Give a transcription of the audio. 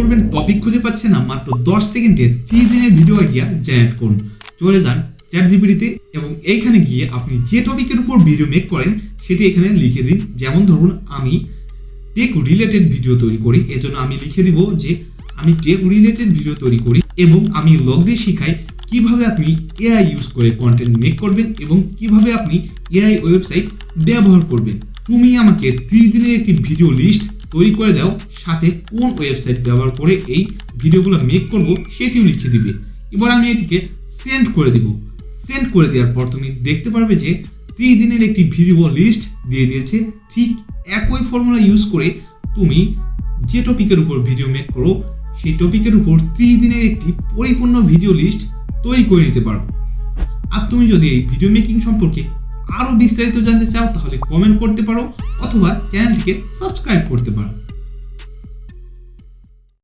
করবেন, টপিক খুঁজে পাচ্ছেন না, মাত্র 10 সেকেন্ডে 3 দিনের ভিডিও আইডিয়া জেনারেট করুন। চলে যান চ্যাটজিপিটিতে এবং এইখানে গিয়ে আপনি যে টপিকের উপর ভিডিও মেক করেন সেটি এখানে লিখে দিন। যেমন ধরুন আমি টেক রিলেটেড ভিডিও তৈরি করি, এজন্য আমি লিখে দিব যে আমি টেক রিলেটেড ভিডিও তৈরি করি এবং আমি লগ দিয়ে শিখাই কিভাবে আপনি এআই ইউজ করে কন্টেন্ট মেক করবেন এবং কিভাবে আপনি এআই ওয়েবসাইট ব্যবহার করবেন। তুমি আমাকে 3 দিনের একটি ভিডিও লিস্ট তৈরি করে দাও, সাথে কোন ওয়েবসাইট ব্যবহার করে এই ভিডিওগুলো মেক করব সেটিও লিখে দিবে। এবার আমি এটিকে সেন্ড করে দিব। সেন্ড করে দেওয়ার পর তুমি দেখতে পারবে যে 3 দিনের একটি ভিডিও লিস্ট দিয়ে দিয়েছে। ঠিক একই ফর্মুলা ইউজ করে তুমি যে টপিকের উপর ভিডিও মেক করো সেই টপিকের উপর 3 দিনের একটি পরিপূর্ণ ভিডিও লিস্ট তৈরি করে নিতে পারো। আর তুমি যদি এই ভিডিও মেকিং সম্পর্কে আরো বিস্তারিত জানতে চাও তাহলে কমেন্ট করতে পারো অথবা চ্যানেলটিকে সাবস্ক্রাইব করতে পারো।